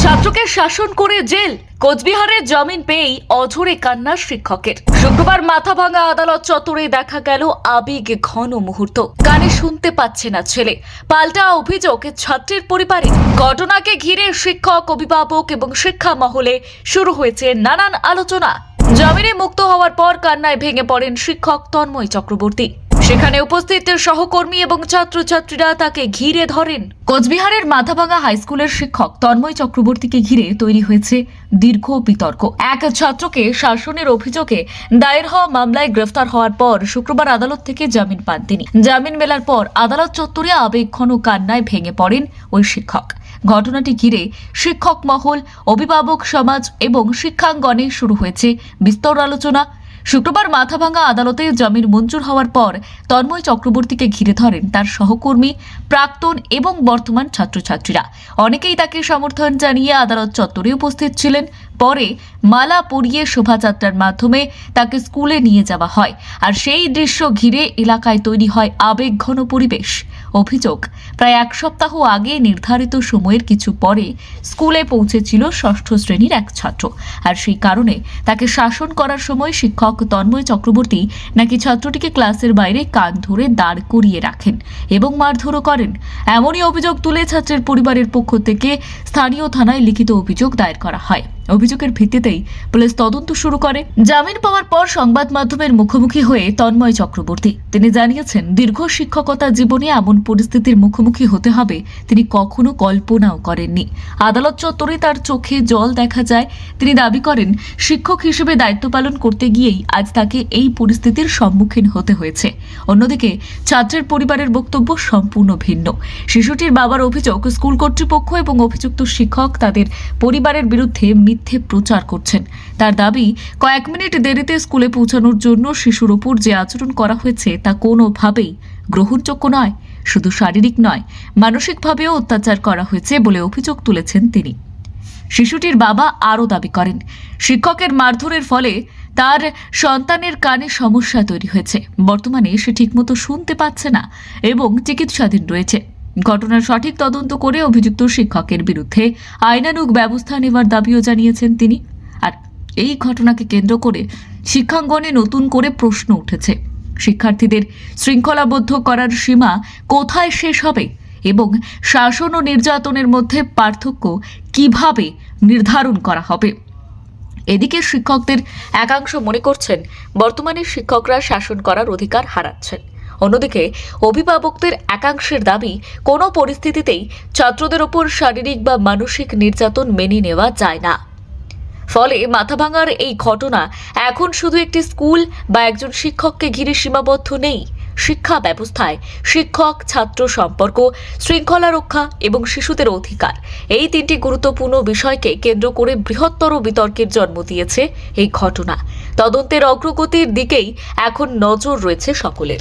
ছাত্রকে শাসন করে জেল, কোচবিহারের জামিন পেয়েই অঝরে কান্না শিক্ষকের। শুক্রবার মাথাভাঙা আদালত চত্বরে দেখা গেল আবেগ ঘন মুহূর্ত। কানে শুনতে পাচ্ছে না ছেলে, পাল্টা অভিযোগ ছাত্রের পরিবারে। ঘটনাকে ঘিরে শিক্ষক, অভিভাবক এবং শিক্ষা মহলে শুরু হয়েছে নানান আলোচনা। জামিনে মুক্ত হওয়ার পর কান্নায় ভেঙে পড়েন শিক্ষক তন্ময় চক্রবর্তী। সেখানে উপস্থিত সহকর্মী এবং ছাত্রছাত্রীরা তাকে ঘিরে ধরেন। কোচবিহারের মাথাভাঙা হাই স্কুলের শিক্ষক তন্ময় চক্রবর্তীকে ঘিরে তৈরি হয়েছে দীর্ঘ বিতর্ক। এক ছাত্রকে শাসনের অভিযোগে দায়ের হওয়া মামলায় গ্রেফতার হওয়ার পর শুক্রবার আদালত থেকে জামিন পান তিনি। জামিন মেলার পর আদালত চত্বরে আবেগঘন কান্নায় ভেঙে পড়েন ওই শিক্ষক। ঘটনাটি ঘিরে শিক্ষক মহল, অভিভাবক সমাজ এবং শিক্ষাঙ্গনে শুরু হয়েছে বিস্তর আলোচনা। শুক্রবার মাথাভাঙা আদালতে জামিন মঞ্জুর হওয়ার পর তন্ময় চক্রবর্তীকে ঘিরে ধরেন তার সহকর্মী, প্রাক্তন এবং বর্তমান ছাত্রছাত্রীরা। অনেকেই তাকে সমর্থন জানিয়ে আদালত চত্বরে উপস্থিত ছিলেন। পরে মালা পরিয়ে শোভাযাত্রার মাধ্যমে তাকে স্কুলে নিয়ে যাওয়া হয়, আর সেই দৃশ্য ঘিরে এলাকায় তৈরি হয় আবেগঘন পরিবেশ। অভিযোগ, প্রায় এক সপ্তাহ আগে নির্ধারিত সময়ের কিছু পরে স্কুলে পৌঁছেছিল ষষ্ঠ শ্রেণীর এক ছাত্র, আর সেই কারণে তাকে শাসন করার সময় শিক্ষক তন্ময় চক্রবর্তী নাকি ছাত্রটিকে ক্লাসের বাইরে কান ধরে দাঁড় করিয়ে রাখেন এবং মারধরও করেন। এমনই অভিযোগ তুলে ছাত্রের পরিবারের পক্ষ থেকে স্থানীয় থানায় লিখিত অভিযোগ দায়ের করা হয়। অভিযোগের ভিত্তিতেই পুলিশ তদন্ত শুরু করে। জামিন পাওয়ার পর সংবাদ মাধ্যমের মুখোমুখি হয়ে তন্ময় চক্রবর্তী তিনি জানিয়েছেন, দীর্ঘ শিক্ষকতা জীবনে এমন পরিস্থিতির মুখোমুখি হতে হবে তিনি কখনো কল্পনাও করেননি। আদালত চত্বরে তার চোখে জল দেখা যায়। তিনি দাবি করেন, শিক্ষক হিসেবে দায়িত্ব পালন করতে গিয়েই আজ তাকে এই পরিস্থিতির সম্মুখীন হতে হয়েছে। অন্যদিকে ছাত্রের পরিবারের বক্তব্য সম্পূর্ণ ভিন্ন। শিশুটির বাবার অভিযোগ, স্কুল কর্তৃপক্ষ এবং অভিযুক্ত শিক্ষক তাদের পরিবারের বিরুদ্ধে মিথ্যে প্রচার করছেন। তার দাবি, কয়েক মিনিট দেরিতে স্কুলে পৌঁছানোর জন্য শিশুর ওপর যে আচরণ করা হয়েছে তা কোনোভাবেই গ্রহণযোগ্য নয়। শুধু শারীরিক নয়, মানসিকভাবেও অত্যাচার করা হয়েছে বলে অভিযোগ তুলেছেন তিনি। শিশুটির বাবা আরও দাবি করেন, শিক্ষকের মারধরের ফলে তার সন্তানের কানে সমস্যা তৈরি হয়েছে। বর্তমানে সে ঠিকমতো শুনতে পাচ্ছে না এবং চিকিৎসাধীন রয়েছে। ঘটনার সঠিক তদন্ত করে অভিযুক্ত শিক্ষকের বিরুদ্ধে আইনানুগ ব্যবস্থা নেওয়ার দাবিও জানিয়েছেন তিনি। আর এই ঘটনাকে কেন্দ্র করে শিক্ষাঙ্গনে নতুন করে প্রশ্ন উঠেছে, শিক্ষার্থীদের শৃঙ্খলাবদ্ধ করার সীমা কোথায় শেষ হবে এবং শাসন ও নির্যাতনের মধ্যে পার্থক্য কিভাবে নির্ধারণ করা হবে। এদিকে শিক্ষকদের একাংশ মনে করছেন, বর্তমানে শিক্ষকরা শাসন করার অধিকার হারাচ্ছেন। অন্যদিকে অভিভাবকদের একাংশের দাবি, কোনো পরিস্থিতিতেই ছাত্রদের ওপর শারীরিক বা মানসিক নির্যাতন মেনে নেওয়া যায় না। ফলে মাথাভাঙার এই ঘটনা এখন শুধু একটি স্কুল বা একজন শিক্ষককে ঘিরে সীমাবদ্ধ নেই। শিক্ষা ব্যবস্থায় শিক্ষক ছাত্র সম্পর্ক, শৃঙ্খলা রক্ষা এবং শিশুদের অধিকার, এই তিনটি গুরুত্বপূর্ণ বিষয়কে কেন্দ্র করে বৃহত্তর বিতর্কের জন্ম দিয়েছে এই ঘটনা। তদন্তের অগ্রগতির দিকেই এখন নজর রয়েছে সকলের।